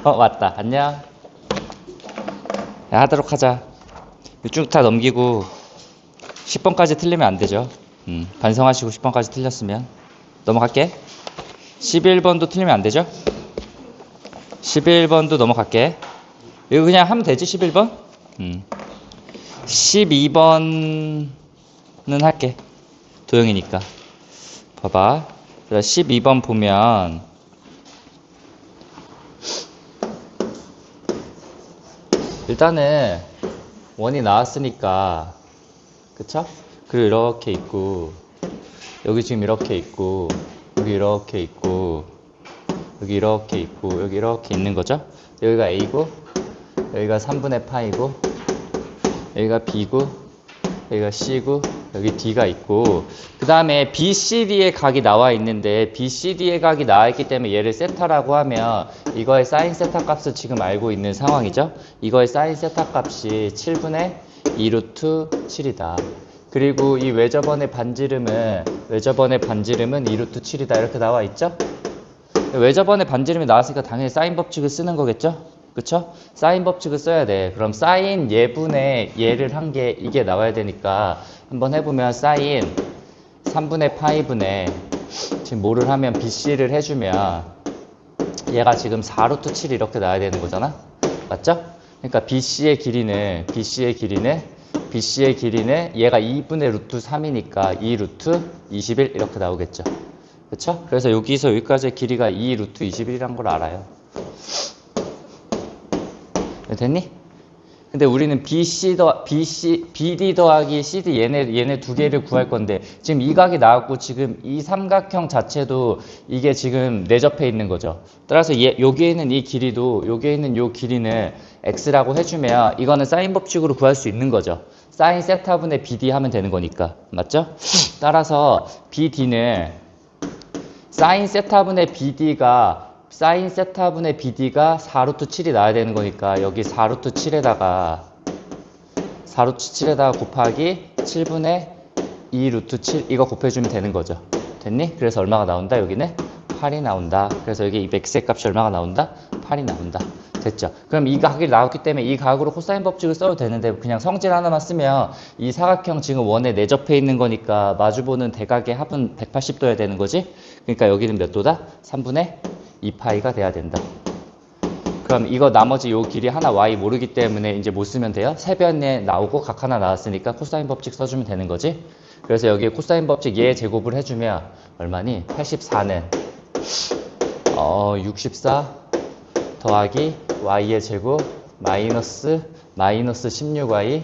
왔다. 안녕. 야, 하도록 하자. 쭉 다 넘기고 10번까지 틀리면 안 되죠. 반성하시고 10번까지 틀렸으면 넘어갈게. 11번도 틀리면 안 되죠. 11번도 넘어갈게. 이거 그냥 하면 되지. 11번. 12번은 할게. 도형이니까. 봐봐. 12번 보면 일단은 원이 나왔으니까, 그쵸? 그리고 이렇게 있고, 여기 지금 이렇게 있고, 여기 이렇게 있고, 여기 이렇게 있고, 여기 이렇게 있는 거죠? 여기가 A고, 여기가 3분의 파이고, 여기가 B고, 여기가 C고, 여기 D가 있고, 그 다음에 BCD의 각이 나와 있는데, BCD의 각이 나와 있기 때문에 얘를 세타라고 하면 이거의 사인 세타 값을 지금 알고 있는 상황이죠. 이거의 사인 세타 값이 7분의 2루트 7이다. 그리고 이 외접원의 반지름은 2루트 7이다. 이렇게 나와 있죠. 외접원의 반지름이 나왔으니까 당연히 사인 법칙을 쓰는 거겠죠. 그쵸? 사인 법칙을 써야 돼. 그럼 사인 예분의 예를 한 게 이게 나와야 되니까 한번 해보면 사인 3분의 파이분의 지금 뭐를 하면 BC를 해주면 얘가 지금 4루트 7 이렇게 나와야 되는 거잖아. 맞죠? 그러니까 BC의 길이는 얘가 2분의 루트 3이니까 2루트 21 이렇게 나오겠죠. 그쵸? 그래서 여기서 여기까지의 길이가 2루트 21이란 걸 알아요. 됐니? 근데 우리는 BD 더하기 CD 얘네 두 개를 구할 건데 지금 이 각이 나왔고 지금 이 삼각형 자체도 이게 지금 내접해 있는 거죠. 따라서 여기에 있는 이 길이도 여기에 있는 요 길이는 X라고 해주면 이거는 사인 법칙으로 구할 수 있는 거죠. 사인 세타분의 BD 하면 되는 거니까. 맞죠? 따라서 BD는 사인 세타분의 BD가 4루트 7이 나와야 되는 거니까 여기 4루트 7에다가 곱하기 7분의 2루트 7 이거 곱해주면 되는 거죠. 됐니? 그래서 얼마가 나온다? 여기는 8이 나온다. 그래서 여기 이 x의 값이 얼마가 나온다? 8이 나온다. 됐죠? 그럼 이 각이 나왔기 때문에 이 각으로 코사인 법칙을 써도 되는데 그냥 성질 하나만 쓰면 이 사각형 지금 원에 내접해 있는 거니까 마주보는 대각의 합은 180도여야 되는 거지? 그러니까 여기는 몇 도다? 3분의 2파이가 돼야 된다. 그럼 이거 나머지 요 길이 하나 y 모르기 때문에 이제 못 쓰면 돼요. 세변에 나오고 각 하나 나왔으니까 코사인 법칙 써주면 되는 거지. 그래서 여기에 코사인 법칙 얘 제곱을 해주면 얼마니? 84는 64 더하기 y의 제곱 마이너스 16y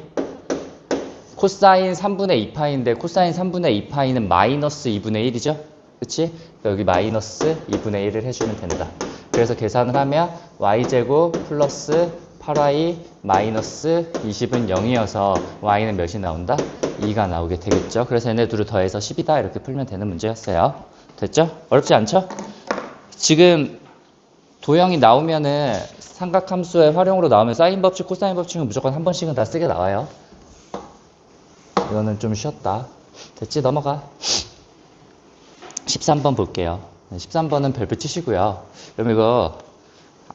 코사인 3분의 2파인데 코사인 3분의 2파이는 마이너스 2분의 1이죠. 그치? 여기 마이너스 2분의 1을 해주면 된다. 그래서 계산을 하면 y제곱 플러스 8y 마이너스 20은 0이어서 y는 몇이 나온다? 2가 나오게 되겠죠. 그래서 얘네 둘을 더해서 10이다 이렇게 풀면 되는 문제였어요. 됐죠? 어렵지 않죠? 지금 도형이 나오면은 삼각함수의 활용으로 나오면 사인 법칙, 코사인 법칙은 무조건 한 번씩은 다 쓰게 나와요. 이거는 좀 쉬었다. 됐지? 넘어가. 13번 볼게요. 13번은 별표 치시고요. 그럼 이거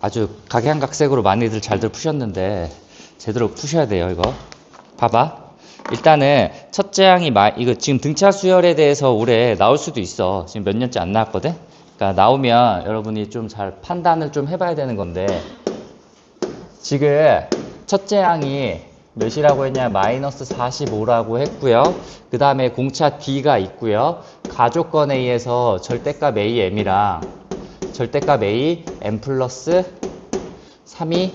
아주 각양각색으로 많이들 잘들 푸셨는데 제대로 푸셔야 돼요. 이거 봐봐. 일단은 첫째 항이 이거 지금 등차 수열에 대해서 올해 나올 수도 있어. 지금 몇 년째 안 나왔거든. 그러니까 나오면 여러분이 좀 잘 판단을 좀 해봐야 되는 건데 지금 첫째 항이 몇이라고 했냐? 마이너스 45라고 했고요. 그 다음에 공차 D가 있고요. 가족건에 의해서 절대값 A, M이랑 절대값 A, M 플러스 3이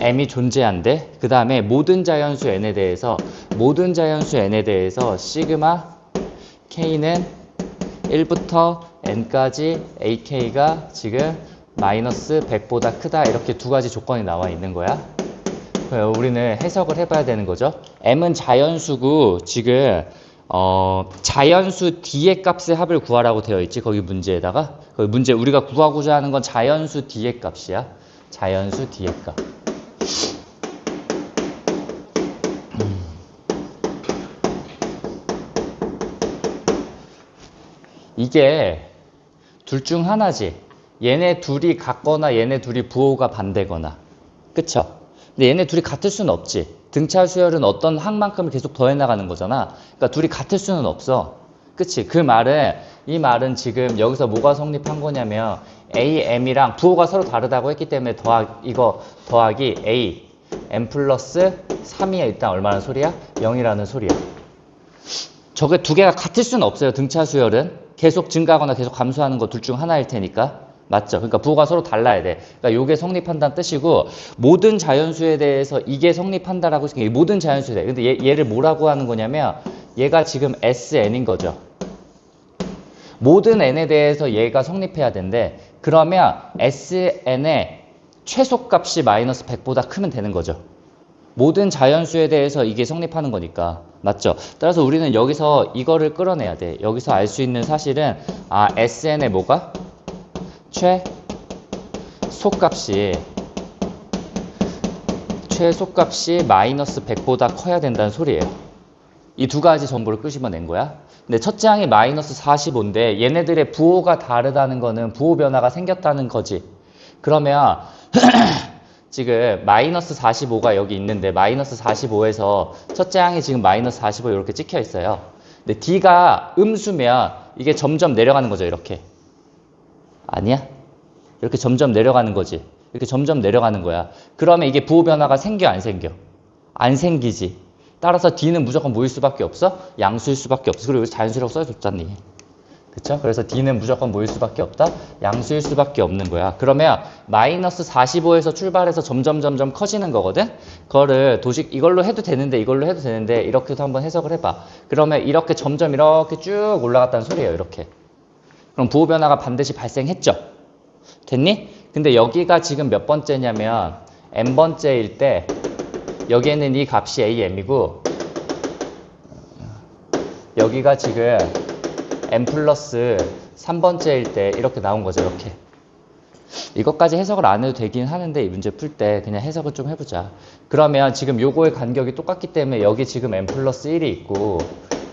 M이 존재한대. 그 다음에 모든 자연수 N에 대해서 시그마 K는 1부터 N까지 AK가 지금 마이너스 100보다 크다. 이렇게 두 가지 조건이 나와 있는 거야. 우리는 해석을 해봐야 되는 거죠. M은 자연수고 지금 자연수 D의 값의 합을 구하라고 되어 있지. 거기 문제에다가 거기 문제 우리가 구하고자 하는 건 자연수 D의 값이야. 자연수 D의 값. 이게 둘 중 하나지. 얘네 둘이 같거나 얘네 둘이 부호가 반대거나. 그쵸? 근데 얘네 둘이 같을 수는 없지. 등차 수열은 어떤 항만큼을 계속 더해 나가는 거잖아. 그러니까 둘이 같을 수는 없어. 그치? 이 말은 지금 여기서 뭐가 성립한 거냐면 A, M이랑 부호가 서로 다르다고 했기 때문에 이거 더하기 A, M 플러스 3이 일단 얼마나 소리야? 0이라는 소리야. 저게 두 개가 같을 수는 없어요. 등차 수열은. 계속 증가하거나 계속 감소하는 거 둘 중 하나일 테니까. 맞죠? 그러니까 부호가 서로 달라야 돼. 그러니까 요게 성립한다는 뜻이고 모든 자연수에 대해서 이게 성립한다라고 생각해. 모든 자연수에 대해. 근데 얘를 뭐라고 하는 거냐면 얘가 지금 SN인 거죠. 모든 n에 대해서 얘가 성립해야 된대. 그러면 SN의 최소값이 마이너스 100보다 크면 되는 거죠. 모든 자연수에 대해서 이게 성립하는 거니까. 맞죠? 따라서 우리는 여기서 이거를 끌어내야 돼. 여기서 알 수 있는 사실은 SN의 뭐가? 최소값이 마이너스 100보다 커야 된다는 소리예요. 이 두 가지 정보를 끄집어낸 거야. 근데 첫째 항이 마이너스 45인데 얘네들의 부호가 다르다는 거는 부호 변화가 생겼다는 거지. 그러면 지금 마이너스 45가 여기 있는데 마이너스 45에서 첫째 항이 지금 마이너스 45 이렇게 찍혀 있어요. 근데 D가 음수면 이게 점점 내려가는 거죠. 이렇게. 아니야? 이렇게 점점 내려가는 거지. 이렇게 점점 내려가는 거야. 그러면 이게 부호 변화가 생겨 안 생겨? 안 생기지. 따라서 D는 무조건 뭐일 수밖에 없어? 양수일 수밖에 없어. 그리고 여기서 자연수라고 써줬잖니. 그쵸? 그래서 D는 무조건 뭐일 수밖에 없다? 양수일 수밖에 없는 거야. 그러면 마이너스 45에서 출발해서 점점 커지는 거거든? 그거를 이걸로 해도 되는데 이렇게도 한번 해석을 해봐. 그러면 이렇게 점점 이렇게 쭉 올라갔다는 소리예요. 이렇게. 그럼 부호 변화가 반드시 발생했죠? 됐니? 근데 여기가 지금 몇 번째냐면 n번째일 때 여기에는 이 값이 AM이고 여기가 지금 n 플러스 3번째일 때 이렇게 나온 거죠. 이렇게. 이것까지 해석을 안 해도 되긴 하는데 이 문제 풀 때 그냥 해석을 좀 해보자. 그러면 지금 요거의 간격이 똑같기 때문에 여기 지금 n 플러스 1이 있고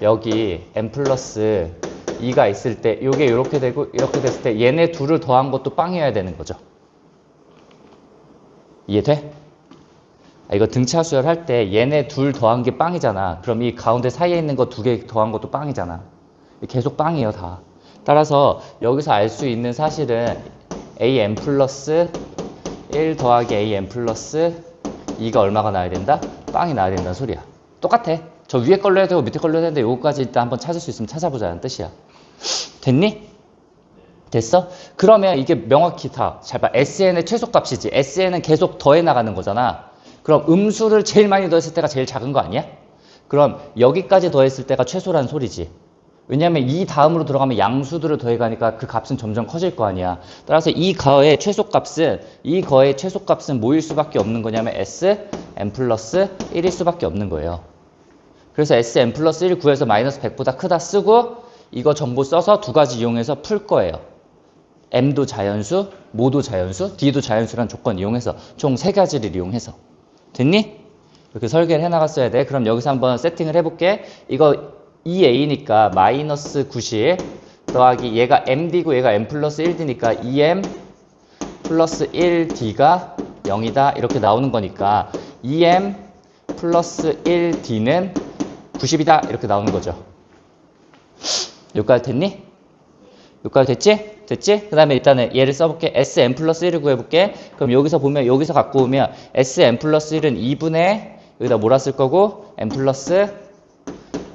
여기 n 플러스 2가 있을 때 요게 이렇게 되고 이렇게 됐을 때 얘네 둘을 더한 것도 빵이어야 되는 거죠. 이해돼? 이거 등차 수열할 때 얘네 둘 더한 게 빵이잖아. 그럼 이 가운데 사이에 있는 거 두 개 더한 것도 빵이잖아. 계속 빵이에요 다. 따라서 여기서 알 수 있는 사실은 am 플러스 1 더하기 am 플러스 2가 얼마가 나와야 된다? 빵이 나와야 된다는 소리야. 똑같아. 저 위에 걸로 해도 되고 밑에 걸로 해도 되는데 요거까지 일단 한번 찾을 수 있으면 찾아보자는 뜻이야. 됐니? 됐어? 그러면 이게 명확히 잘 봐. SN의 최소값이지. SN은 계속 더해 나가는 거잖아. 그럼 음수를 제일 많이 더했을 때가 제일 작은 거 아니야? 그럼 여기까지 더했을 때가 최소란 소리지. 왜냐면 이 다음으로 들어가면 양수들을 더해가니까 그 값은 점점 커질 거 아니야. 따라서 이 거의 최소값은 뭐일 수밖에 없는 거냐면 Sn 플러스 1일 수밖에 없는 거예요. 그래서 Sn 플러스 1 구해서 마이너스 100보다 크다 쓰고 이거 정보 써서 두 가지 이용해서 풀 거예요. M도 자연수, 모도 자연수, D도 자연수라는 조건 이용해서 총 세 가지를 이용해서. 됐니? 이렇게 설계를 해나갔어야 돼. 그럼 여기서 한번 세팅을 해볼게. 이거 2a니까 마이너스 90 더하기 얘가 md고 얘가 m 플러스 1d니까 2m 플러스 1d가 0이다. 이렇게 나오는 거니까 2m 플러스 1d는 90이다. 이렇게 나오는 거죠. 여기까지 됐니? 여기까지 됐지? 됐지? 그 다음에 일단은 얘를 써볼게. Sn 플러스 1을 구해볼게. 그럼 여기서 보면, 여기서 갖고 오면 Sn 플러스 1은 2분의 여기다 뭐라 쓸 거고 n 플러스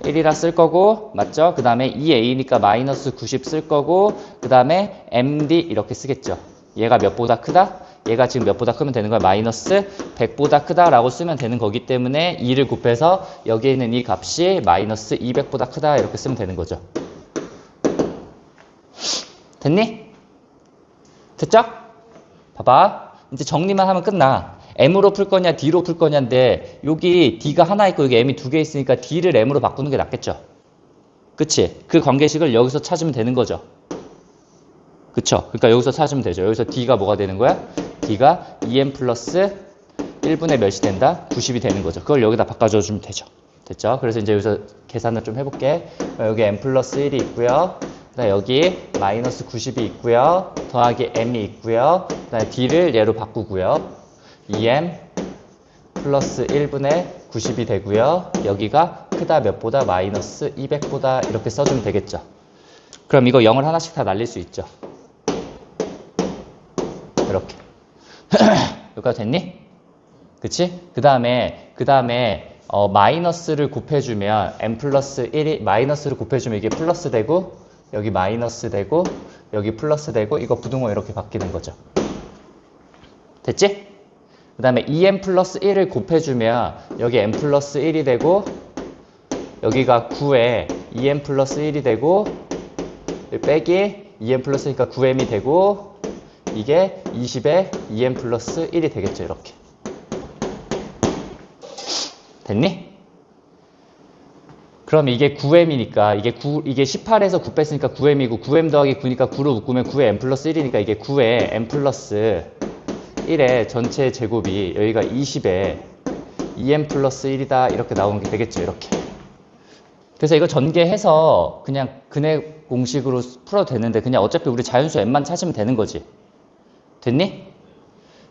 1이라 쓸 거고 맞죠? 그 다음에 2a니까 마이너스 90 쓸 거고 그 다음에 md 이렇게 쓰겠죠. 얘가 몇보다 크다? 얘가 지금 몇보다 크면 되는 거야? 마이너스 100보다 크다라고 쓰면 되는 거기 때문에 2를 곱해서 여기에 있는 이 값이 마이너스 200보다 크다 이렇게 쓰면 되는 거죠. 됐니? 됐죠? 봐봐. 이제 정리만 하면 끝나. m으로 풀 거냐 d로 풀 거냐인데 여기 d가 하나 있고 여기 m이 두 개 있으니까 d를 m으로 바꾸는 게 낫겠죠. 그치? 그 관계식을 여기서 찾으면 되는 거죠. 그쵸? 그러니까 여기서 찾으면 되죠. 여기서 d가 뭐가 되는 거야? d가 2m 플러스 1분의 몇이 된다? 90이 되는 거죠. 그걸 여기다 바꿔줘주면 되죠. 됐죠? 그래서 이제 여기서 계산을 좀 해볼게. 여기 m 플러스 1이 있고요. 그다음에 여기 마이너스 90이 있고요. 더하기 m이 있고요. 그다음에 d를 얘로 바꾸고요. 2m 플러스 1분의 90이 되고요. 여기가 크다 몇보다 마이너스 200보다 이렇게 써주면 되겠죠. 그럼 이거 0을 하나씩 다 날릴 수 있죠. 이렇게. 여기까지 됐니? 그치? 그 다음에 마이너스를 곱해주면 m 플러스 1이 마이너스를 곱해주면 이게 플러스 되고 여기 마이너스 되고 여기 플러스 되고 이거 부등호 이렇게 바뀌는 거죠. 됐지? 그 다음에 2m 플러스 1을 곱해주면 여기 m 플러스 1이 되고 여기가 9에 2m 플러스 1이 되고 빼기 2m 플러스 1이니까 9m이 되고 이게 20에 2m 플러스 1이 되겠죠. 이렇게. 됐니? 그럼 이게 9m이니까 이게 18에서 9 뺐으니까 9m이고 9m 더하기 9니까 9로 묶으면 9에 m 플러스 1이니까 이게 9에 m 플러스 1의 전체 제곱이 여기가 20에 2m 플러스 1이다 이렇게 나오는 게 되겠죠. 이렇게. 그래서 이거 전개해서 그냥 근해 공식으로 풀어도 되는데 그냥 어차피 우리 자연수 m만 찾으면 되는 거지. 됐니?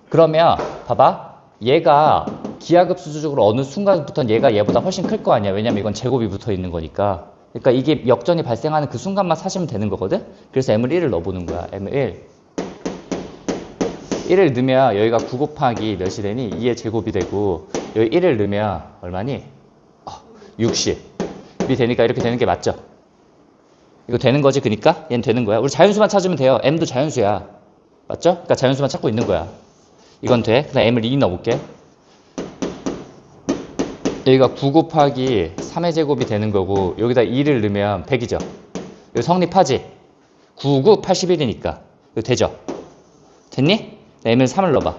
그러면 봐봐. 얘가 기하급수적으로 어느 순간부터 얘가 얘보다 훨씬 클 거 아니야. 왜냐면 이건 제곱이 붙어 있는 거니까. 그러니까 이게 역전이 발생하는 그 순간만 사시면 되는 거거든. 그래서 m을 1을 넣어보는 거야. m을 1. 1을 넣으면 여기가 9 곱하기 몇이 되니? 2의 제곱이 되고 여기 1을 넣으면 얼마니? 60이 되니까 이렇게 되는 게 맞죠? 이거 되는 거지. 그니까 얘는 되는 거야. 우리 자연수만 찾으면 돼요. m도 자연수야. 맞죠? 그러니까 자연수만 찾고 있는 거야. 이건 돼. 그다음 m을 2 넣어볼게. 여기가 9 곱하기 3의 제곱이 되는 거고 여기다 2를 넣으면 100이죠. 이거 성립하지? 9, 9, 81이니까. 이거 되죠? 됐니? m을 3을 넣어봐.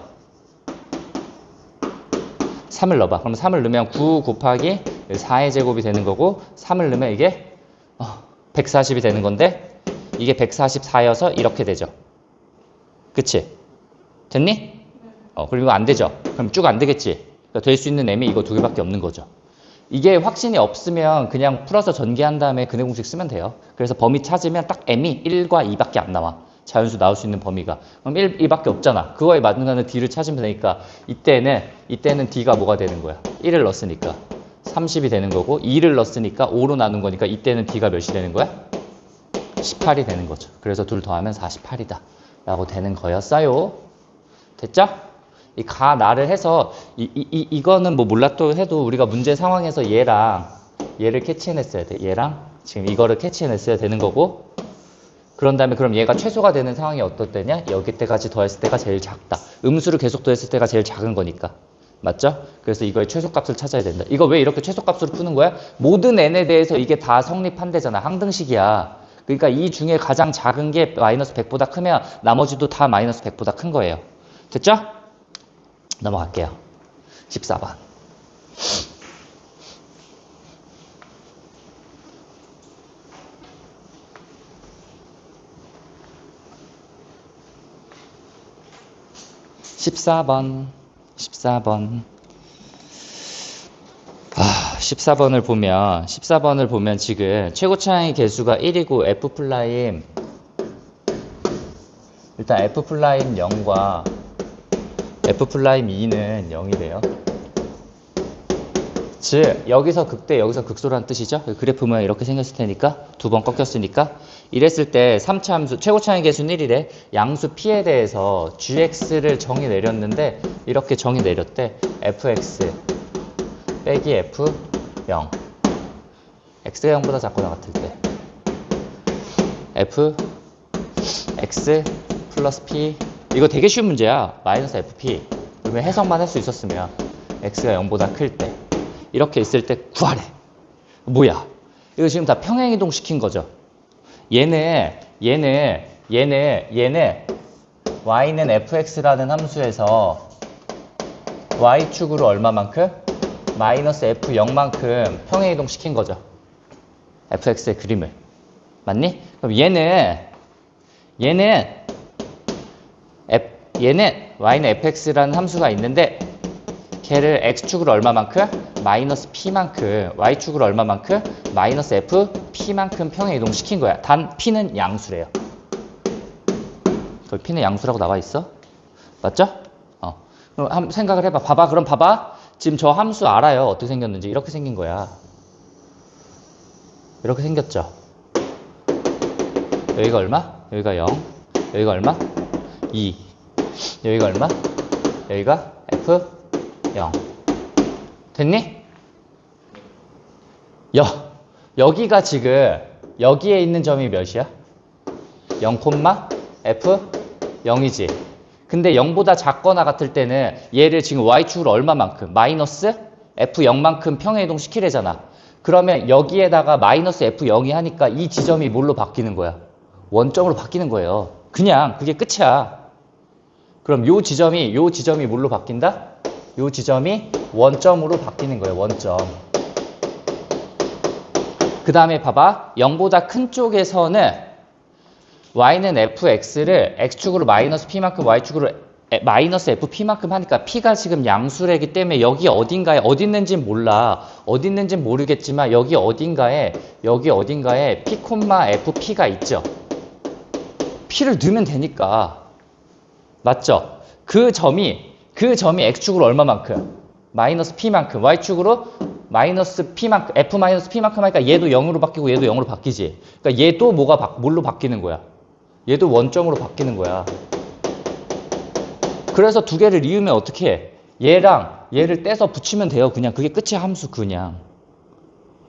3을 넣어봐. 그럼 3을 넣으면 9 곱하기 4의 제곱이 되는 거고 3을 넣으면 이게 140이 되는 건데 이게 144여서 이렇게 되죠. 그치? 됐니? 그리고 안 되죠? 그럼 쭉 안 되겠지? 그러니까 될 수 있는 m이 이거 두 개밖에 없는 거죠. 이게 확신이 없으면 그냥 풀어서 전개한 다음에 근해 공식 쓰면 돼요. 그래서 범위 찾으면 딱 m이 1과 2밖에 안 나와. 자연수 나올 수 있는 범위가. 그럼 1, 2밖에 없잖아. 그거에 맞는 d를 찾으면 되니까 이때는 d가 뭐가 되는 거야? 1을 넣었으니까 30이 되는 거고 2를 넣었으니까 5로 나눈 거니까 이때는 d가 몇이 되는 거야? 18이 되는 거죠. 그래서 둘 더하면 48이다. 라고 되는 거였어요. 됐죠? 이 가, 나를 해서 이거는 뭐 몰랐도 해도 우리가 문제 상황에서 얘를 캐치해냈어야 돼. 얘랑 지금 이거를 캐치해냈어야 되는 거고 그런 다음에 그럼 얘가 최소가 되는 상황이 어떨 때냐? 여기 때까지 더했을 때가 제일 작다. 음수를 계속 더했을 때가 제일 작은 거니까. 맞죠? 그래서 이거의 최소값을 찾아야 된다. 이거 왜 이렇게 최소값으로 푸는 거야? 모든 n에 대해서 이게 다 성립한대잖아. 항등식이야. 그러니까 이 중에 가장 작은 게 마이너스 100보다 크면 나머지도 다 마이너스 100보다 큰 거예요. 됐죠? 넘어갈게요. 14번. (14번) 14번을 보면 지금 최고차항의 개수가 1이고 F' 일단 F'0과 F'2는 0이래요. 즉 여기서 극대 여기서 극소라는 뜻이죠. 그래프 모양 이렇게 생겼을 테니까 두 번 꺾였으니까 이랬을 때 3차 함수 최고차항의 개수는 1이래. 양수 P에 대해서 gx를 정의 내렸는데 이렇게 정의 내렸대. fx 빼기 f0 x가 0보다 작거나 같을 때 f x 플러스 p 이거 되게 쉬운 문제야. 마이너스 fp 그러면 해석만 할 수 있었으면 x가 0보다 클 때 이렇게 있을 때 구하래. 뭐야? 이거 지금 다 평행이동 시킨 거죠. 얘는 y는 fx라는 함수에서 y축으로 얼마만큼? 마이너스 f0만큼 평행이동 시킨 거죠. fx의 그림을. 맞니? 그럼 얘는 y는 fx라는 함수가 있는데 걔를 x축으로 얼마만큼? 마이너스 p만큼, y축으로 얼마만큼? 마이너스 f p만큼 평행 이동시킨 거야. 단 p는 양수래요. 거기 p는 양수라고 나와 있어? 맞죠? 그럼 한번 생각을 해봐. 봐봐. 그럼 봐봐. 지금 저 함수 알아요. 어떻게 생겼는지. 이렇게 생긴 거야. 이렇게 생겼죠? 여기가 얼마? 여기가 0. 여기가 얼마? 2. 여기가 얼마? 여기가 f 0. 됐니? 여기가 지금 여기에 있는 점이 몇이야? 0, f 0이지. 근데 0보다 작거나 같을 때는 얘를 지금 y축으로 얼마만큼? 마이너스 f0만큼 평행이동 시키래잖아. 그러면 여기에다가 마이너스 f0이 하니까 이 지점이 뭘로 바뀌는 거야? 원점으로 바뀌는 거예요. 그냥 그게 끝이야. 그럼 요 지점이 뭘로 바뀐다? 요 지점이 원점으로 바뀌는 거예요. 원점. 그 다음에 봐봐. 0보다 큰 쪽에서는 y는 fx를 x축으로 마이너스 p만큼 y축으로 마이너스 fp만큼 하니까 p가 지금 양수래기 때문에 여기 어딘가에 어디 있는지는 몰라. 어디 있는지는 모르겠지만 여기 어딘가에 p, fp가 있죠. p를 넣으면 되니까. 맞죠? 그 점이 x축으로 얼마만큼? 마이너스 p만큼. y축으로 마이너스 p만큼, f 마이너스 p만큼 하니까 얘도 0으로 바뀌고 얘도 0으로 바뀌지. 그러니까 얘도 뭘로 바뀌는 거야? 얘도 원점으로 바뀌는 거야. 그래서 두 개를 이으면 어떻게 해? 얘랑 얘를 떼서 붙이면 돼요. 그냥 그게 끝이야. 함수 그냥.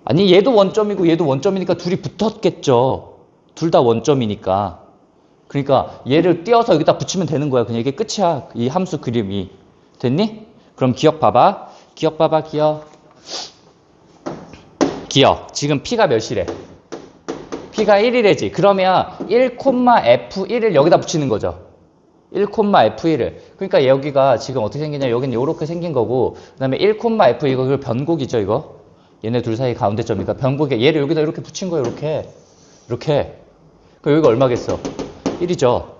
아니 얘도 원점이고 얘도 원점이니까 둘이 붙었겠죠. 둘 다 원점이니까. 그러니까 얘를 띄어서 여기다 붙이면 되는 거야. 그냥 이게 끝이야. 이 함수 그림이. 됐니? 그럼 기억 봐봐. 기억. 지금 p가 몇이래? p가 1이래지. 그러면 1,f1을 여기다 붙이는 거죠. 1,f1을. 그러니까 여기가 지금 어떻게 생기냐. 여기는 이렇게 생긴 거고, 그 다음에 1,f 이거 변곡이죠, 이거. 얘네 둘 사이 가운데점이니까 변곡에 얘를 여기다 이렇게 붙인 거예요, 이렇게. 그럼 여기가 얼마겠어? 1이죠.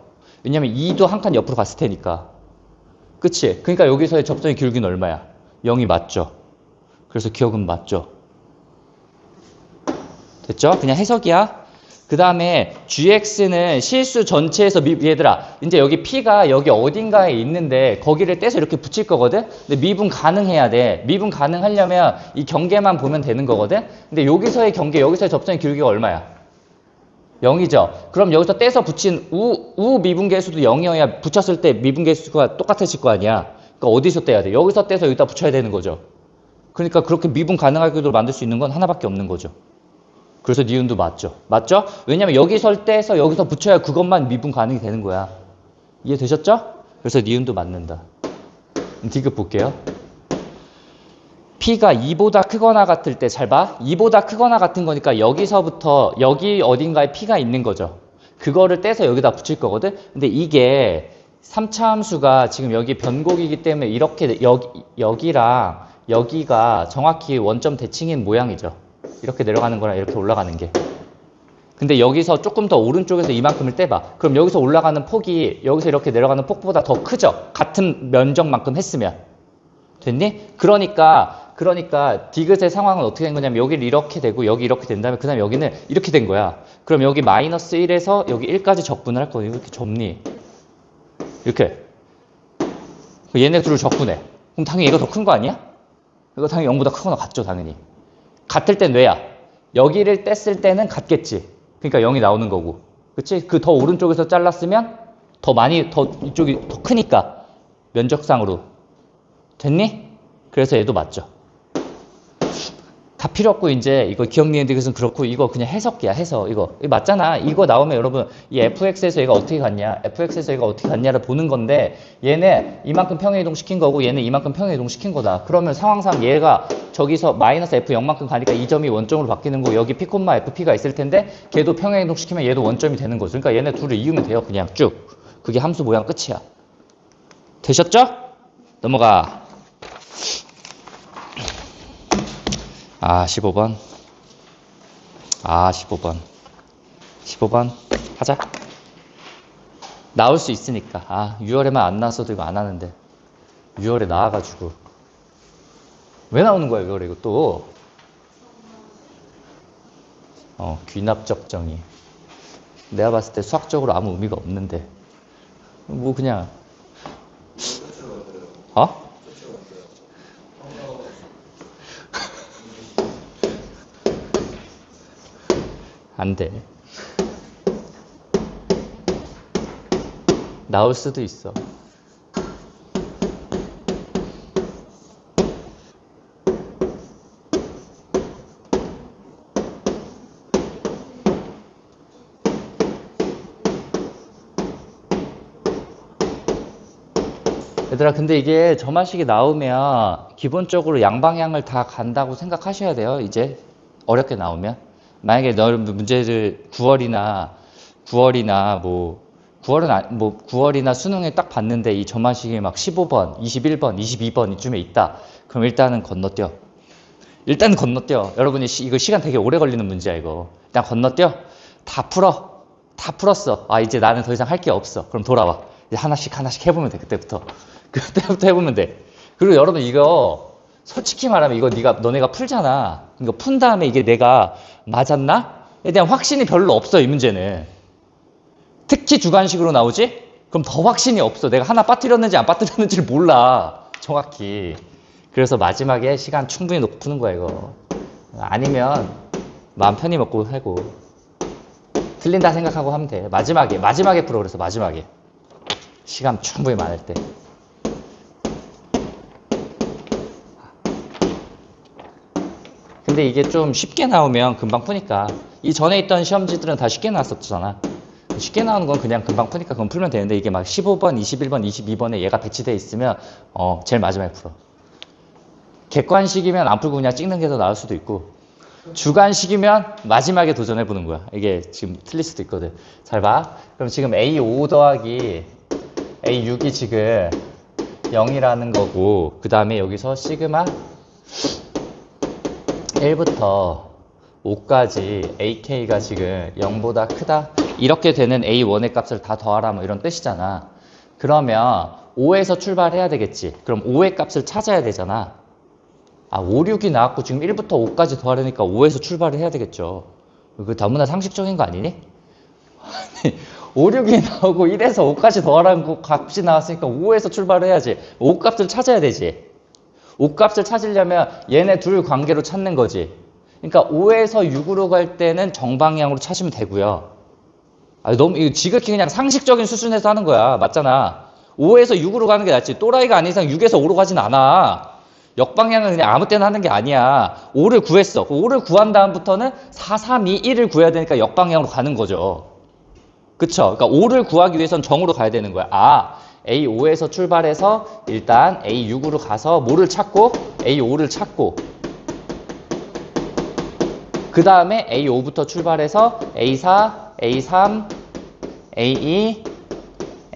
왜냐면 2도 한 칸 옆으로 갔을 테니까. 그치? 그러니까 여기서의 접선의 기울기는 얼마야? 0이 맞죠? 그래서 기억은 맞죠? 됐죠? 그냥 해석이야. 그 다음에 gx는 실수 전체에서 얘들아 이제 여기 p가 여기 어딘가에 있는데 거기를 떼서 이렇게 붙일 거거든. 근데 미분 가능해야 돼. 미분 가능하려면 이 경계만 보면 되는 거거든. 근데 여기서의 경계, 여기서의 접선의 기울기가 얼마야? 0이죠. 그럼 여기서 떼서 붙인 우 미분계수도 0이어야 붙였을 때 미분계수가 똑같아질 거 아니야. 그러니까 어디서 떼야 돼? 여기서 떼서 여기다 붙여야 되는 거죠. 그러니까 그렇게 미분 가능하게도 만들 수 있는 건 하나밖에 없는 거죠. 그래서 니은도 맞죠. 맞죠? 왜냐면 여기서 떼서 여기서 붙여야 그것만 미분 가능이 되는 거야. 이해되셨죠? 그래서 니은도 맞는다. 디귿 볼게요. p가 2보다 크거나 같을 때 잘 봐. 2보다 크거나 같은 거니까 여기서부터 여기 어딘가에 p가 있는 거죠. 그거를 떼서 여기다 붙일 거거든. 근데 이게 3차 함수가 지금 여기 변곡이기 때문에 이렇게 여기랑 여기가 정확히 원점 대칭인 모양이죠. 이렇게 내려가는 거랑 이렇게 올라가는 게. 근데 여기서 조금 더 오른쪽에서 이만큼을 떼봐. 그럼 여기서 올라가는 폭이 여기서 이렇게 내려가는 폭보다 더 크죠? 같은 면적만큼 했으면. 됐니? 그러니까 디귿의 상황은 어떻게 된 거냐면 여기를 이렇게 되고 여기 이렇게 된 다음에 그 다음에 여기는 이렇게 된 거야. 그럼 여기 마이너스 1에서 여기 1까지 적분을 할 거야. 이렇게 접니? 이렇게. 얘네 둘을 적분해. 그럼 당연히 얘가 더 큰 거 아니야? 이거 당연히 0보다 크거나 같죠, 당연히. 같을 땐 왜야? 여기를 뗐을 때는 같겠지. 그러니까 0이 나오는 거고. 그치? 그 더 오른쪽에서 잘랐으면 더 이쪽이 더 크니까. 면적상으로. 됐니? 그래서 얘도 맞죠. 다 필요 없고 이제 이거 기억니은디귿은 그렇고 이거 그냥 해석이야. 해석. 이거 맞잖아. 이거 나오면 여러분 이 fx에서 얘가 어떻게 갔냐, fx에서 얘가 어떻게 갔냐를 보는 건데 얘는 이만큼 평행이동 시킨 거고 얘는 이만큼 평행이동 시킨 거다. 그러면 상황상 얘가 저기서 마이너스 f0만큼 가니까 이 점이 원점으로 바뀌는 거고 여기 p, fp가 있을 텐데 걔도 평행이동 시키면 얘도 원점이 되는 거죠. 그러니까 얘네 둘을 이으면 돼요. 그냥 쭉. 그게 함수 모양 끝이야. 되셨죠? 넘어가. 15번. 15번. 하자. 나올 수 있으니까. 6월에만 안 나왔어도 이거 안 하는데. 6월에 나와가지고. 왜 나오는 거야, 이거 또? 귀납적 정의. 내가 봤을 때 수학적으로 아무 의미가 없는데. 뭐, 그냥. 어? 안 돼. 나올 수도 있어. 얘들아, 근데 이게 점화식이 나오면 기본적으로 양방향을 다 간다고 생각하셔야 돼요. 이제 어렵게 나오면. 만약에 너 문제를 9월이나 뭐 9월이나 수능에 딱 봤는데 이 점화식이 막 15번, 21번, 22번 이쯤에 있다. 그럼 일단은 건너뛰어. 일단 건너뛰어. 여러분이 이거 시간 되게 오래 걸리는 문제야, 이거. 일단 건너뛰어. 다 풀어. 다 풀었어. 아, 이제 나는 더 이상 할 게 없어. 그럼 돌아와. 이제 하나씩 해보면 돼, 그때부터. 그때부터 해보면 돼. 그리고 여러분 이거 솔직히 말하면 이거 너네가 풀잖아. 이거 푼 다음에 이게 내가 맞았나? 에 대한 확신이 별로 없어, 이 문제는. 특히 주관식으로 나오지? 그럼 더 확신이 없어. 내가 하나 빠뜨렸는지 안 빠뜨렸는지를 몰라. 정확히. 그래서 마지막에 시간 충분히 놓고 푸는 거야, 이거. 아니면 마음 편히 먹고 하고. 틀린다 생각하고 하면 돼. 마지막에 풀어. 그래서 마지막에. 시간 충분히 많을 때. 근데 이게 좀 쉽게 나오면 금방 푸니까. 이 전에 있던 시험지들은 다 쉽게 나왔었잖아. 쉽게 나오는 건 그냥 금방 푸니까 그건 풀면 되는데 이게 막 15번, 21번, 22번에 얘가 배치되어 있으면 제일 마지막에 풀어. 객관식이면 안 풀고 그냥 찍는 게 더 나을 수도 있고 주관식이면 마지막에 도전해보는 거야. 이게 지금 틀릴 수도 있거든. 잘 봐. 그럼 지금 A5 더하기 A6이 지금 0이라는 거고 그 다음에 여기서 시그마 1부터 5까지 AK가 지금 0보다 크다. 이렇게 되는 A1의 값을 다 더하라 뭐 이런 뜻이잖아. 그러면 5에서 출발해야 되겠지. 그럼 5의 값을 찾아야 되잖아. 5, 6이 나왔고 지금 1부터 5까지 더하려니까 5에서 출발을 해야 되겠죠. 그거 너무나 상식적인 거 아니니? 5, 6이 나오고 1에서 5까지 더하라는 값이 나왔으니까 5에서 출발을 해야지. 5 값을 찾아야 되지. 5 값을 찾으려면 얘네 둘 관계로 찾는 거지. 그러니까 5에서 6으로 갈 때는 정방향으로 찾으면 되고요. 너무 이거 지극히 그냥 상식적인 수준에서 하는 거야. 맞잖아. 5에서 6으로 가는 게 낫지. 또라이가 아닌 이상 6에서 5로 가진 않아. 역방향은 그냥 아무 때나 하는 게 아니야. 5를 구했어. 5를 구한 다음부터는 4, 3, 2, 1을 구해야 되니까 역방향으로 가는 거죠. 그쵸? 그러니까 5를 구하기 위해선 정으로 가야 되는 거야. A5에서 출발해서 일단 A6으로 가서 뭐를 찾고 A5를 찾고 그 다음에 A5부터 출발해서 A4, A3, A2,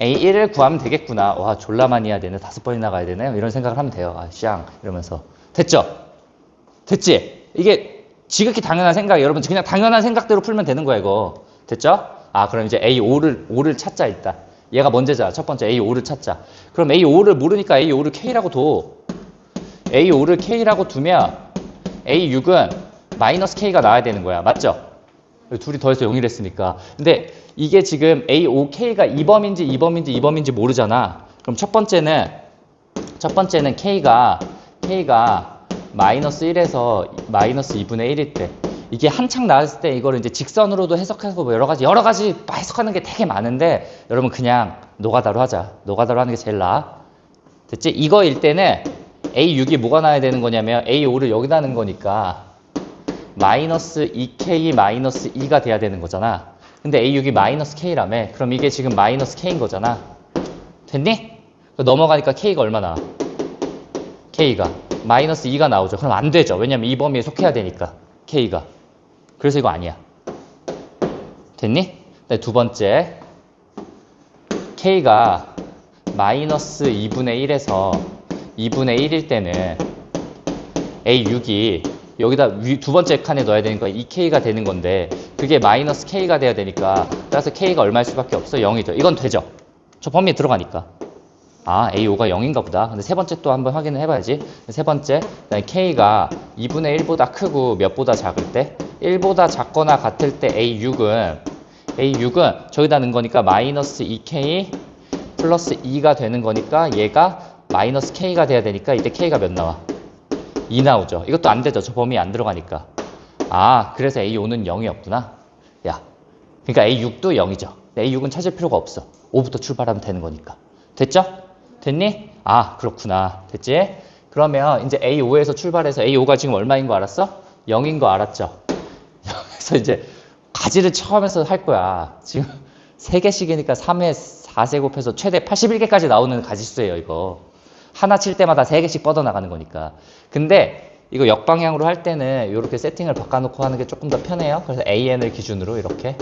A1을 구하면 되겠구나. 와, 졸라 많이 해야 되네. 5번이나 가야 되네. 이런 생각을 하면 돼요. 쌍 이러면서. 됐죠? 됐지? 이게 지극히 당연한 생각이에요. 여러분 그냥 당연한 생각대로 풀면 되는 거야, 이거. 됐죠? 그럼 이제 A5를 찾자, 일단. 얘가 먼저자. 첫 번째 A5를 찾자. 그럼 A5를 모르니까 A5를 K라고 둬. A5를 K라고 두면 A6은 마이너스 K가 나와야 되는 거야. 맞죠? 둘이 더해서 0이 됐으니까. 근데 이게 지금 A5K가 2범인지 모르잖아. 그럼 첫 번째는 K가 마이너스 1에서 마이너스 2분의 1일 때 이게 한창 나왔을 때 이거를 이제 직선으로도 해석해서 뭐 여러 가지 해석하는 게 되게 많은데 여러분 그냥 노가다로 하자. 노가다로 하는 게 제일 나아. 됐지? 이거일 때는 A6이 뭐가 나와야 되는 거냐면 A5를 여기다 하는 거니까 마이너스 2K 마이너스 2가 돼야 되는 거잖아. 근데 A6이 마이너스 K라며. 그럼 이게 지금 마이너스 K인 거잖아. 됐니? 넘어가니까 K가 얼마나? K가 마이너스 2가 나오죠. 그럼 안 되죠. 왜냐면 이 범위에 속해야 되니까 K가. 그래서 이거 아니야. 됐니? 네, 두 번째 K가 마이너스 2분의 1에서 2분의 1일 때는 A6이 여기다 두 번째 칸에 넣어야 되니까 2K가 되는 건데 그게 마이너스 K가 돼야 되니까 따라서 K가 얼마일 수밖에 없어? 0이죠. 이건 되죠. 저 범위에 들어가니까. 아, A5가 0인가 보다. 근데 세 번째 또 한번 확인을 해봐야지. 세 번째, K가 2분의 1보다 크고 몇보다 작을 때? 1보다 작거나 같을 때 A6은 저기다 넣은 거니까 마이너스 2K 플러스 2가 되는 거니까 얘가 마이너스 K가 돼야 되니까 이때 K가 몇 나와? 2 나오죠. 이것도 안 되죠. 저 범위에 안 들어가니까. 아, 그래서 A5는 0이었구나. 야, 그러니까 A6도 0이죠. A6은 찾을 필요가 없어. 5부터 출발하면 되는 거니까. 됐죠? 됐니? 아, 그렇구나. 됐지? 그러면 이제 A5에서 출발해서 A5가 지금 얼마인 거 알았어? 0인 거 알았죠? 그래서 이제 가지를 처음에서 할 거야. 지금 3개씩이니까 3회 4세 곱해서 최대 81개까지 나오는 가지수예요, 이거. 하나 칠 때마다 3개씩 뻗어나가는 거니까. 근데 이거 역방향으로 할 때는 이렇게 세팅을 바꿔놓고 하는 게 조금 더 편해요. 그래서 AN을 기준으로 이렇게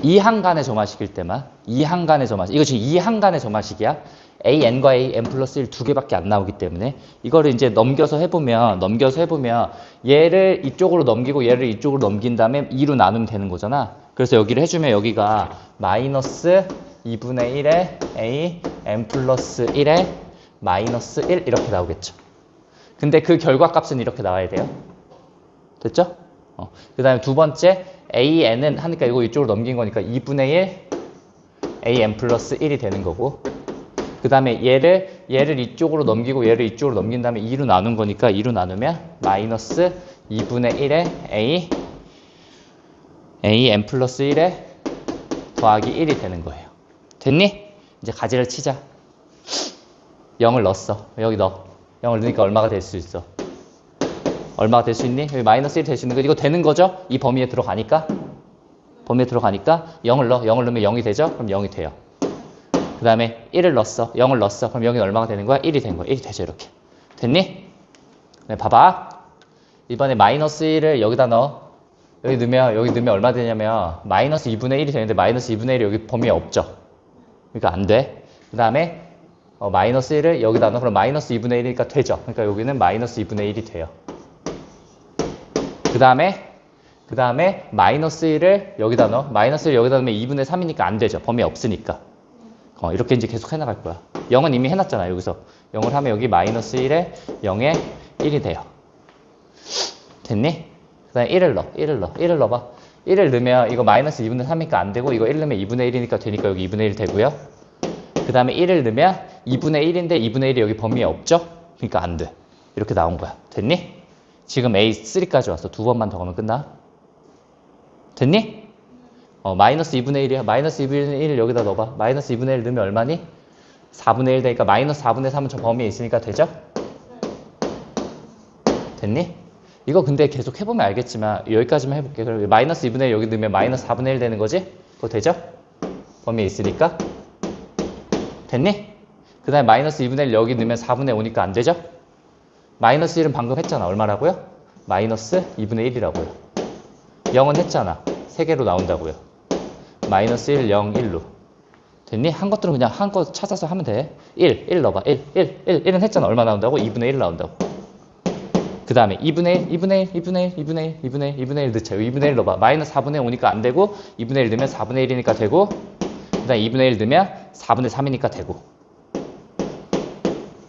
2항간의 점화식일 때만 2항간의 점화식. 이거 지금 2항간의 점화식이야. AN과 AN 플러스 1 두 개밖에 안 나오기 때문에 이거를 이제 넘겨서 해보면 얘를 이쪽으로 넘기고 얘를 이쪽으로 넘긴 다음에 2로 나누면 되는 거잖아. 그래서 여기를 해주면 여기가 마이너스 2분의 1에 A N 플러스 1에 마이너스 1 이렇게 나오겠죠. 근데 그 결과값은 이렇게 나와야 돼요. 됐죠? 그 다음에 두 번째 AN은 하니까 이거 이쪽으로 넘긴 거니까 2분의 1 AN 플러스 1이 되는 거고 그 다음에 얘를 이쪽으로 넘기고 얘를 이쪽으로 넘긴 다음에 2로 나눈 거니까 2로 나누면 마이너스 2분의 1에 AN 플러스 1에 더하기 1이 되는 거예요. 됐니? 이제 가지를 치자. 0을 넣었어. 여기 넣어. 0을 넣으니까 얼마가 될 수 있어? 얼마가 될 수 있니? 여기 마이너스 1이 될 수 있는 거. 이거 되는 거죠? 이 범위에 들어가니까. 0을 넣어. 0을 넣으면 0이 되죠? 그럼 0이 돼요. 그 다음에 1을 넣었어. 0을 넣었어. 그럼 여기는 얼마가 되는 거야? 1이 된 거야. 1이 되죠, 이렇게. 됐니? 네, 봐봐. 이번에 마이너스 1을 여기다 넣어. 여기 넣으면 얼마 되냐면 마이너스 2분의 1이 되는데 마이너스 2분의 1이 여기 범위에 없죠. 그러니까 안 돼. 그 다음에 마이너스 1을 여기다 넣어. 그럼 마이너스 2분의 1이니까 되죠. 그러니까 여기는 마이너스 2분의 1이 돼요. 그 다음에 마이너스 1을 여기다 넣어. 마이너스 1을 여기다 넣으면 2분의 3이니까 안 되죠. 범위에 없으니까. 이렇게 이제 계속 해나갈 거야. 0은 이미 해놨잖아, 여기서. 0을 하면 여기 마이너스 1에 0에 1이 돼요. 됐니? 그 다음에 1을 넣어봐. 1을 넣으면 이거 마이너스 2분의 3이니까 안 되고, 이거 1 넣으면 2분의 1이니까 되니까 여기 2분의 1 되고요. 그 다음에 1을 넣으면 2분의 1인데 2분의 1이 여기 범위에 없죠? 그러니까 안 돼. 이렇게 나온 거야. 됐니? 지금 A3까지 왔어. 두 번만 더 가면 끝나. 됐니? 마이너스 2분의 1이야. 마이너스 2분의 1을 여기다 넣어봐. 마이너스 2분의 1 넣으면 얼마니? 4분의 1 되니까 마이너스 4분의 3은 저 범위에 있으니까 되죠? 됐니? 이거 근데 계속 해보면 알겠지만 여기까지만 해볼게. 그럼 마이너스 2분의 1 여기 넣으면 마이너스 4분의 1 되는 거지? 그거 되죠? 범위에 있으니까. 됐니? 그 다음에 마이너스 2분의 1 여기 넣으면 4분의 5니까 안 되죠? 마이너스 1은 방금 했잖아. 얼마라고요? 마이너스 2분의 1이라고요. 0은 했잖아. 3개로 나온다고요. 마이너스 1, 0, 1로. 됐니? 한 것들은 그냥 한 거 찾아서 하면 돼. 1 넣어봐. 1은 했잖아. 얼마 나온다고? 2분의 1 나온다고. 그 다음에 2분의 1 넣자. 2분의 1 넣어봐. 마이너스 4분의 5니까 안 되고 2분의 1 넣으면 4분의 1이니까 되고 그 다음에 2분의 1 넣으면 4분의 3이니까 되고.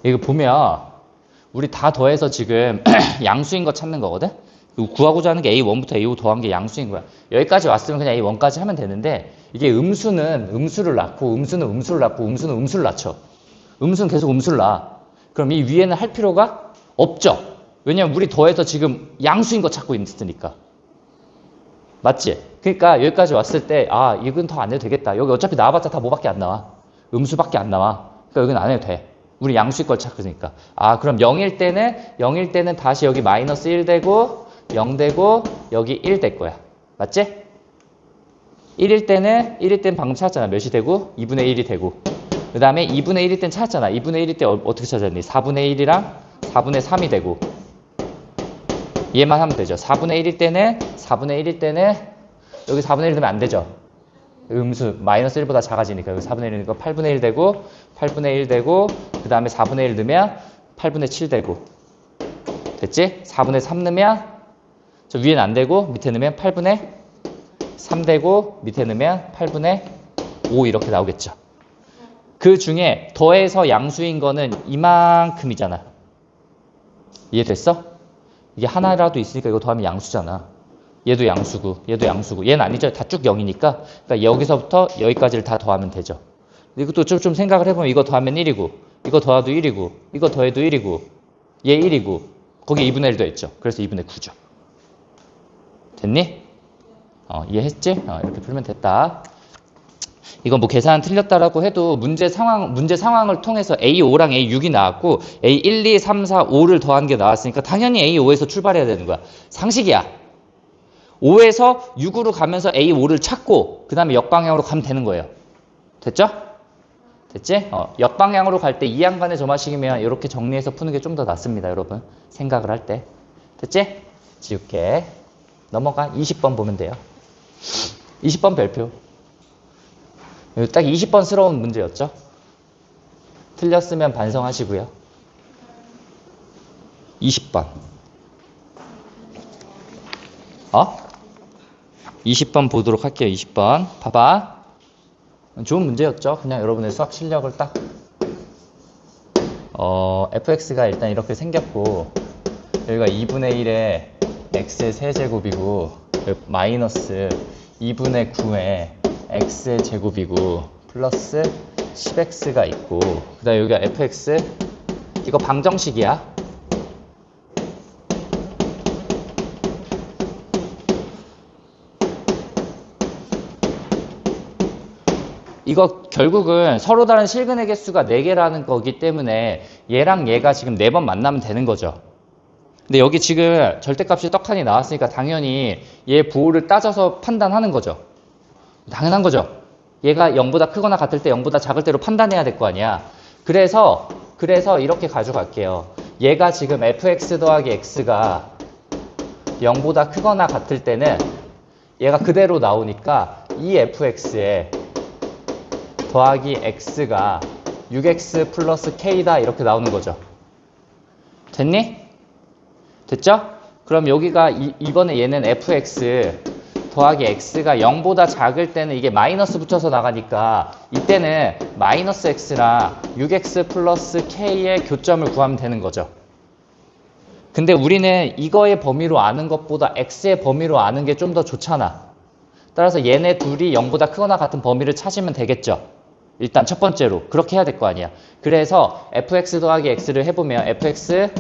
이거 보면 우리 다 더해서 지금 양수인 거 찾는 거거든? 구하고자 하는 게 A1부터 A5 더한 게 양수인 거야. 여기까지 왔으면 그냥 A1까지 하면 되는데 이게 음수는 음수를 낳고 음수는 음수를 낳고 음수는 음수를 낳죠. 음수는 계속 음수를 낳아. 그럼 이 위에는 할 필요가 없죠. 왜냐면 우리 더해서 지금 양수인 거 찾고 있으니까. 맞지? 그러니까 여기까지 왔을 때 이건 더 안 해도 되겠다. 여기 어차피 나와봤자 다 뭐밖에 안 나와. 음수밖에 안 나와. 그러니까 여기는 안 해도 돼. 우리 양수인 걸 찾으니까. 그럼 0일 때는 다시 여기 마이너스 1 되고 0 되고 여기 1 될 거야. 맞지? 1일 때는 방금 찾았잖아. 몇이 되고 2분의 1이 되고 그 다음에 2분의 1일 땐 찾았잖아. 2분의 1일 때 어떻게 찾았니? 4분의 1이랑 4분의 3이 되고 얘만 하면 되죠. 4분의 1일 때는 여기 4분의 1 넣으면 안 되죠. 음수 마이너스 1보다 작아지니까 여기 4분의 1이니까 8분의 1 되고 8분의 1 되고 그 다음에 4분의 1 넣으면 8분의 7 되고 됐지? 4분의 3 넣으면 저 위에는 안 되고 밑에 넣으면 8분의 3 되고 밑에 넣으면 8분의 5 이렇게 나오겠죠. 그 중에 더해서 양수인 거는 이만큼이잖아. 이해됐어? 이게 하나라도 있으니까 이거 더하면 양수잖아. 얘도 양수고 얘도 양수고 얘는 아니죠. 다 쭉 0이니까. 그러니까 여기서부터 여기까지를 다 더하면 되죠. 이것도 좀 생각을 해보면 이거 더하면 1이고 이거 더해도 1이고 이거 더해도 1이고 얘 1이고 거기 2분의 1도 했죠. 그래서 2분의 9죠. 됐니? 이해했지? 이렇게 풀면 됐다. 이건 뭐 계산 틀렸다라고 해도 문제 상황을 통해서 A5랑 A6이 나왔고 A1, 2, 3, 4, 5를 더한 게 나왔으니까 당연히 A5에서 출발해야 되는 거야. 상식이야. 5에서 6으로 가면서 A5를 찾고 그 다음에 역방향으로 가면 되는 거예요. 됐죠? 됐지? 역방향으로 갈 때 이항간의 점화식이면 이렇게 정리해서 푸는 게 좀 더 낫습니다. 여러분. 생각을 할 때. 됐지? 지울게. 넘어가. 20번 보면 돼요. 20번 별표. 딱 20번스러운 문제였죠? 틀렸으면 반성하시고요. 20번. 20번 보도록 할게요. 20번. 봐봐. 좋은 문제였죠? 그냥 여러분의 수학 실력을 딱. fx가 일단 이렇게 생겼고, 여기가 2분의 1의 x의 세제곱이고, 마이너스 2분의 9의 x의 제곱이고, 플러스 10x가 있고, 그 다음에 여기가 fx, 이거 방정식이야. 이거 결국은 서로 다른 실근의 개수가 4개라는 거기 때문에 얘랑 얘가 지금 4번 만나면 되는 거죠. 근데 여기 지금 절대값이 떡하니 나왔으니까 당연히 얘 부호를 따져서 판단하는 거죠. 당연한 거죠. 얘가 0보다 크거나 같을 때 0보다 작을 때로 판단해야 될 거 아니야. 그래서 이렇게 가져갈게요. 얘가 지금 fx 더하기 x가 0보다 크거나 같을 때는 얘가 그대로 나오니까 이 fx에 더하기 x가 6x 플러스 k다 이렇게 나오는 거죠. 됐니? 됐죠? 그럼 여기가 이번에 얘는 fx 더하기 x가 0보다 작을 때는 이게 마이너스 붙여서 나가니까 이때는 마이너스 x랑 6x 플러스 k의 교점을 구하면 되는 거죠. 근데 우리는 이거의 범위로 아는 것보다 x의 범위로 아는 게 좀 더 좋잖아. 따라서 얘네 둘이 0보다 크거나 같은 범위를 찾으면 되겠죠. 일단 첫 번째로 그렇게 해야 될 거 아니야. 그래서 fx 더하기 x를 해보면 fx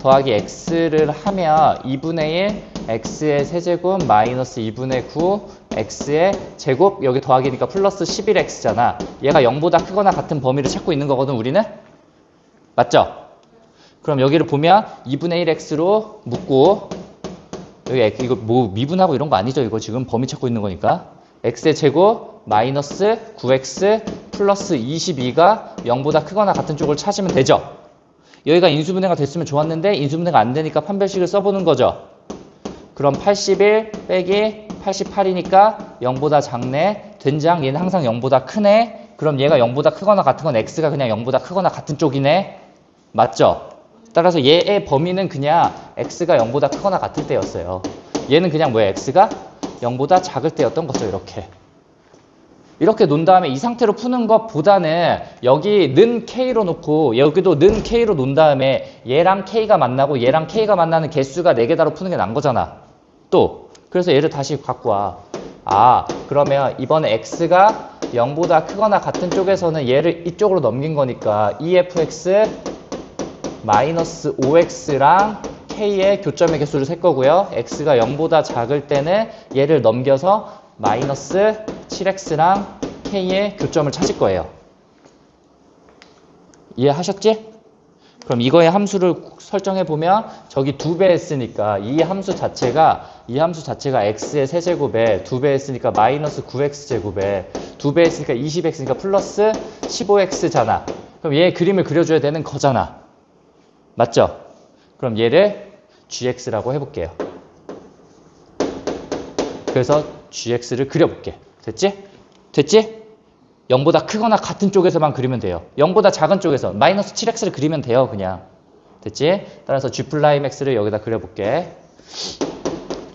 더하기 x를 하면 2분의 1 x의 세제곱 마이너스 2분의 9 x의 제곱 여기 더하기니까 플러스 11x잖아. 얘가 0보다 크거나 같은 범위를 찾고 있는 거거든 우리는. 맞죠? 그럼 여기를 보면 2분의 1x로 묶고 여기 이거 뭐 미분하고 이런 거 아니죠? 이거 지금 범위 찾고 있는 거니까 x의 제곱 마이너스 9x 플러스 22가 0보다 크거나 같은 쪽을 찾으면 되죠. 여기가 인수분해가 됐으면 좋았는데 인수분해가 안 되니까 판별식을 써보는 거죠. 그럼 81 빼기 88이니까 0보다 작네. 된장 얘는 항상 0보다 크네. 그럼 얘가 0보다 크거나 같은 건 x가 그냥 0보다 크거나 같은 쪽이네. 맞죠? 따라서 얘의 범위는 그냥 x가 0보다 크거나 같을 때였어요. 얘는 그냥 뭐야? x가 0보다 작을 때였던 거죠. 이렇게 놓은 다음에 이 상태로 푸는 것보다는 여기 는 k로 놓고 여기도 는 k로 놓은 다음에 얘랑 k가 만나고 얘랑 k가 만나는 개수가 4개다로 푸는 게 난 거잖아. 또 그래서 얘를 다시 갖고 와. 그러면 이번에 x가 0보다 크거나 같은 쪽에서는 얘를 이쪽으로 넘긴 거니까 EFX 마이너스 5x랑 k의 교점의 개수를 셀 거고요. x가 0보다 작을 때는 얘를 넘겨서 마이너스 7x랑 k의 교점을 찾을 거예요. 이해하셨지? 그럼 이거의 함수를 설정해 보면 저기 2배 했으니까 이 함수 자체가 x의 세제곱에 2배 했으니까 마이너스 9x 제곱에 2배 했으니까 20x니까 플러스 15x잖아. 그럼 얘 그림을 그려줘야 되는 거잖아. 맞죠? 그럼 얘를 gx라고 해볼게요. 그래서 gx를 그려볼게. 됐지? 0보다 크거나 같은 쪽에서만 그리면 돼요. 0보다 작은 쪽에서 마이너스 7x를 그리면 돼요. 그냥. 됐지? 따라서 g'x를 여기다 그려볼게.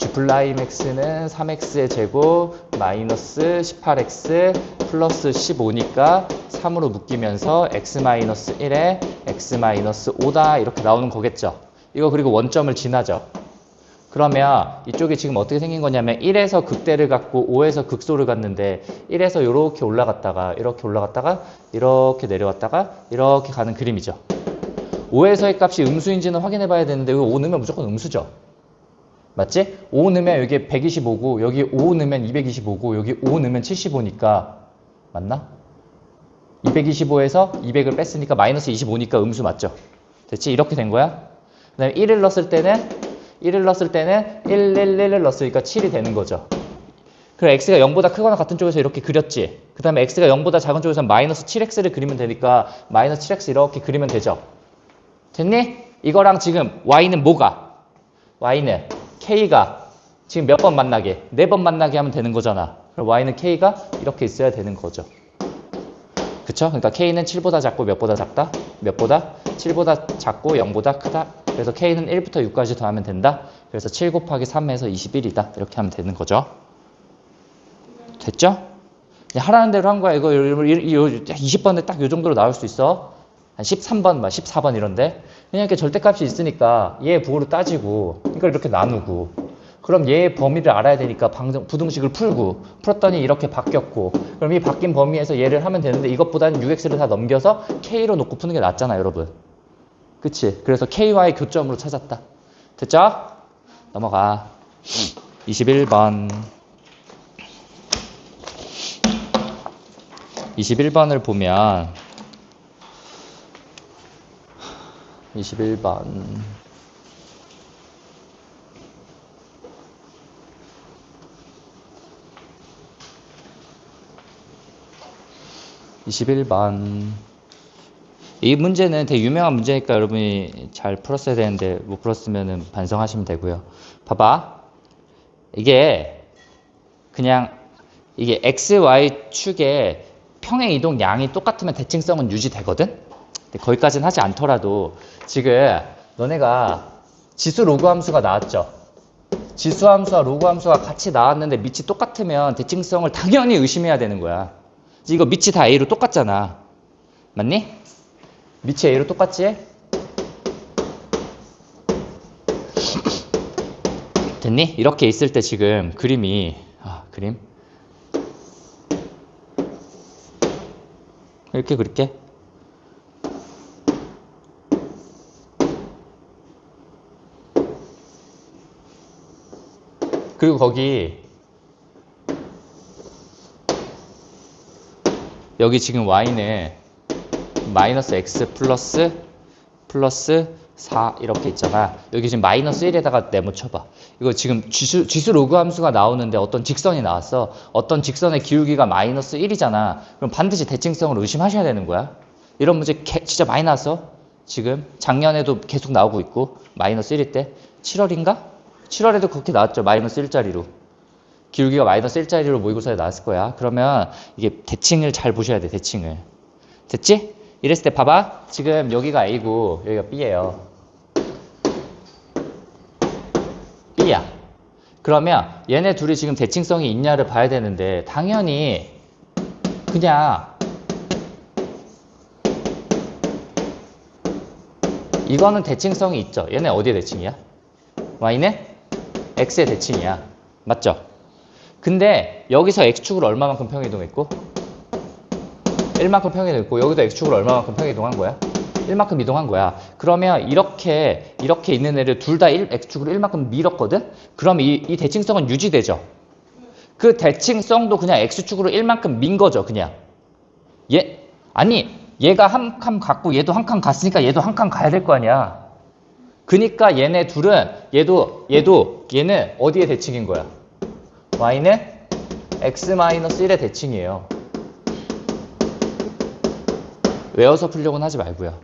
다시 블라임 x는 3x의 제곱 마이너스 18x 플러스 15니까 3으로 묶이면서 x-1에 x-5다 이렇게 나오는 거겠죠. 이거 그리고 원점을 지나죠. 그러면 이쪽이 지금 어떻게 생긴 거냐면 1에서 극대를 갖고 5에서 극소를 갔는데 1에서 이렇게 올라갔다가 이렇게 내려왔다가 이렇게 가는 그림이죠. 5에서의 값이 음수인지는 확인해 봐야 되는데 여기 5 넣으면 무조건 음수죠. 맞지? 5 넣으면 여기 125고 여기 5 넣으면 225고 여기 5 넣으면 75니까 맞나? 225에서 200을 뺐으니까 마이너스 25니까 음수 맞죠? 됐지? 이렇게 된 거야. 그 다음에 1을 넣었을 때는 1을 넣었으니까 7이 되는 거죠. 그럼 x가 0보다 크거나 같은 쪽에서 이렇게 그렸지. 그 다음에 x가 0보다 작은 쪽에서 마이너스 7x를 그리면 되니까 마이너스 7x 이렇게 그리면 되죠. 됐니? 이거랑 지금 y는 뭐가? y는 k가 지금 몇 번 만나게? 4번 만나게 하면 되는 거잖아. 그럼 y는 k가 이렇게 있어야 되는 거죠. 그쵸? 그러니까 k는 7보다 작고 몇보다 작다? 몇보다? 7보다 작고 0보다 크다. 그래서 k는 1부터 6까지 더하면 된다. 그래서 7 곱하기 3에서 21이다. 이렇게 하면 되는 거죠. 됐죠? 하라는 대로 한 거야. 이거 20번에 딱 이 정도로 나올 수 있어. 한 13번, 14번 이런데. 그냥 이렇게 절대값이 있으니까 얘 부호로 따지고 이걸 이렇게 나누고 그럼 얘의 범위를 알아야 되니까 부등식을 풀었더니 이렇게 바뀌었고 그럼 이 바뀐 범위에서 얘를 하면 되는데 이것보다는 6x를 다 넘겨서 k로 놓고 푸는 게 낫잖아 여러분. 그치? 그래서 ky의 교점으로 찾았다. 됐죠? 넘어가. 21번 21번을 보면 21번 21번 이 문제는 되게 유명한 문제니까 여러분이 잘 풀었어야 되는데 못 풀었으면 반성하시면 되고요. 봐봐. 이게 그냥 이게 x, y 축의 평행 이동 양이 똑같으면 대칭성은 유지되거든? 근데 거기까지는 하지 않더라도 지금 너네가 지수 로그 함수가 나왔죠? 지수 함수와 로그 함수가 같이 나왔는데 밑이 똑같으면 대칭성을 당연히 의심해야 되는 거야. 이거 밑이 다 A로 똑같잖아. 맞니? 밑이 A로 똑같지? 됐니? 이렇게 있을 때 지금 그림이 그림 이렇게 그릴게. 그리고 거기 여기 지금 y는 마이너스 x 플러스 4 이렇게 있잖아. 여기 지금 마이너스 1에다가 네모 쳐봐. 이거 지금 지수 로그 함수가 나오는데 어떤 직선이 나왔어. 어떤 직선의 기울기가 마이너스 1이잖아. 그럼 반드시 대칭성을 의심하셔야 되는 거야. 이런 문제 진짜 많이 나왔어. 지금 작년에도 계속 나오고 있고 마이너스 1일 때 7월인가? 7월에도 그렇게 나왔죠. 마이너스 1짜리로. 기울기가 마이너스 1짜리로 모의고사에 나왔을 거야. 그러면 이게 대칭을 잘 보셔야 돼. 대칭을. 됐지? 이랬을 때 봐봐. 지금 여기가 A고 여기가 B예요. B야. 그러면 얘네 둘이 지금 대칭성이 있냐를 봐야 되는데 당연히 그냥 이거는 대칭성이 있죠. 얘네 어디에 대칭이야? Y는 X의 대칭이야. 맞죠? 근데 여기서 X축으로 얼마만큼 평이동했고 1만큼 평이동했고 여기도 X축으로 얼마만큼 평이동한 거야? 1만큼 이동한 거야. 그러면 이렇게 있는 애를 둘 다 X축으로 1만큼 밀었거든? 그럼 이 대칭성은 유지되죠. 그 대칭성도 그냥 X축으로 1만큼 민 거죠. 그냥 얘가 한 칸 갔고 얘도 한 칸 갔으니까 얘도 한 칸 가야 될 거 아니야. 그니까 얘네 둘은 얘는 어디에 대칭인 거야? Y는 X-1의 대칭이에요. 외워서 풀려고는 하지 말고요.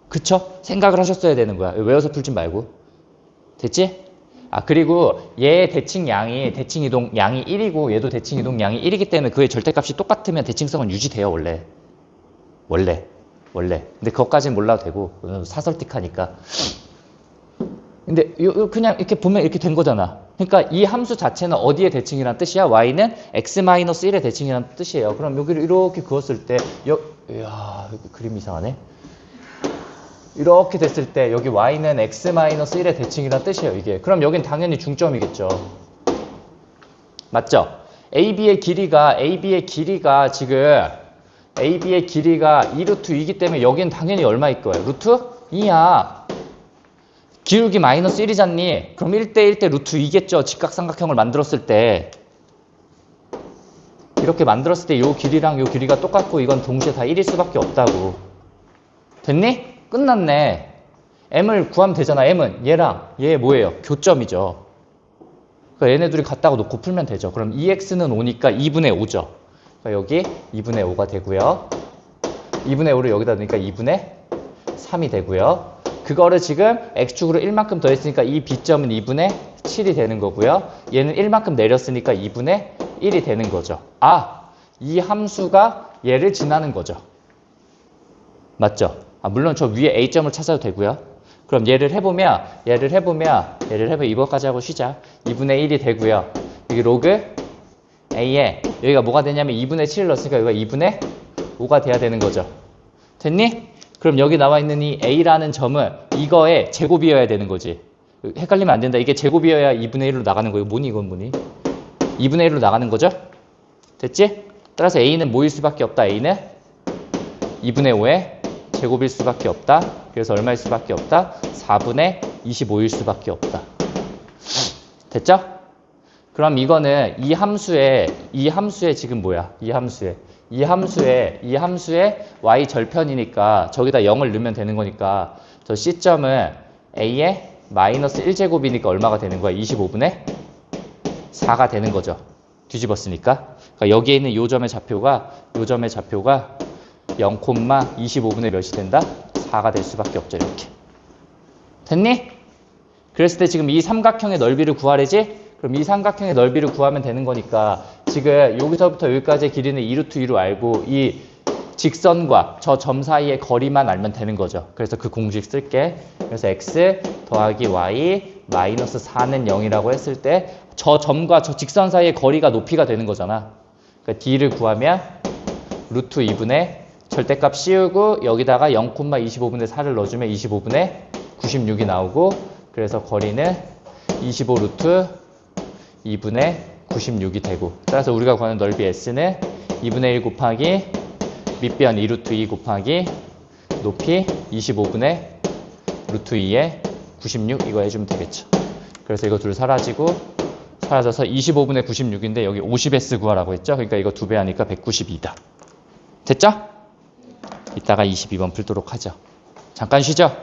그쵸? 생각을 하셨어야 되는 거야. 외워서 풀지 말고. 됐지? 그리고 얘의 대칭 이동 양이 1이고 얘도 대칭 이동 양이 1이기 때문에 그의 절대값이 똑같으면 대칭성은 유지돼요, 원래. 근데 그것까지는 몰라도 되고 사설틱하니까. 근데 그냥 이렇게 보면 이렇게 된 거잖아. 그러니까 이 함수 자체는 어디의 대칭이란 뜻이야? y는 x-1의 대칭이란 뜻이에요. 그럼 여기를 이렇게 그었을 때 이야, 여기 그림 이상하네. 이렇게 됐을 때 여기 y는 x-1의 대칭이란 뜻이에요, 이게. 그럼 여긴 당연히 중점이겠죠. 맞죠? AB의 길이가 지금 AB의 길이가 2루트 2이기 때문에 여긴 당연히 얼마일 거예요? 루트 2야. 기울기 마이너스 1이잖니? 그럼 1대1 대 루트 2겠죠? 직각삼각형을 만들었을 때. 이렇게 만들었을 때 요 길이랑 요 길이가 똑같고 이건 동시에 다 1일 수밖에 없다고. 됐니? 끝났네. m을 구하면 되잖아. m은 얘랑 얘 뭐예요? 교점이죠. 그러니까 얘네 둘이 같다고 놓고 풀면 되죠. 그럼 2x는 5니까 2분의 5죠. 그러니까 여기 2분의 5가 되고요. 2분의 5를 여기다 넣으니까 2분의 3이 되고요. 그거를 지금 x축으로 1만큼 더했으니까 이 b점은 2분의 7이 되는 거고요. 얘는 1만큼 내렸으니까 2분의 1이 되는 거죠. 아, 이 함수가 얘를 지나는 거죠. 맞죠? 아, 물론 저 위에 a점을 찾아도 되고요. 그럼 얘를 해보면 이거까지 하고 쉬자. 2분의 1이 되고요. 여기 로그 a에 여기가 뭐가 되냐면 2분의 7을 넣었으니까 여기가 2분의 5가 돼야 되는 거죠. 됐니? 그럼 여기 나와 있는 이 a라는 점은 이거의 제곱이어야 되는 거지. 헷갈리면 안 된다. 이게 제곱이어야 2분의 1로 나가는 거예요. 뭐니 이건 뭐니? 2분의 1로 나가는 거죠? 됐지? 따라서 a는 뭐일 수밖에 없다. a는 2분의 5의 제곱일 수밖에 없다. 그래서 얼마일 수밖에 없다? 4분의 25일 수밖에 없다. 됐죠? 그럼 이거는 이 함수의 지금 뭐야? 이 함수의 y 절편이니까 저기다 0을 넣으면 되는 거니까 저 C점은 a의 마이너스 1제곱이니까 얼마가 되는 거야? 25분의 4가 되는 거죠. 뒤집었으니까. 그러니까 여기에 있는 요 점의 좌표가 0,25분의 몇이 된다? 4가 될 수밖에 없죠. 이렇게. 됐니? 그랬을 때 지금 이 삼각형의 넓이를 구하래지? 그럼 이 삼각형의 넓이를 구하면 되는 거니까 지금 여기서부터 여기까지의 길이는 2루트 2로 알고 이 직선과 저 점 사이의 거리만 알면 되는 거죠. 그래서 그 공식 쓸게. 그래서 x 더하기 y 마이너스 4는 0이라고 했을 때 저 점과 저 직선 사이의 거리가 높이가 되는 거잖아. 그러니까 d를 구하면 루트 2분의 절대값 씌우고 여기다가 0,25분의 4를 넣어주면 25분의 96이 나오고 그래서 거리는 25 루트 2분의 96이 되고 따라서 우리가 구하는 넓이 S는 2분의 1 곱하기 밑변 2루트 2 곱하기 높이 25분의 루트 2의 96 이거 해주면 되겠죠. 그래서 이거 둘 사라져서 25분의 96인데 여기 50S 구하라고 했죠. 그러니까 이거 2배 하니까 192다. 됐죠? 이따가 22번 풀도록 하죠. 잠깐 쉬죠.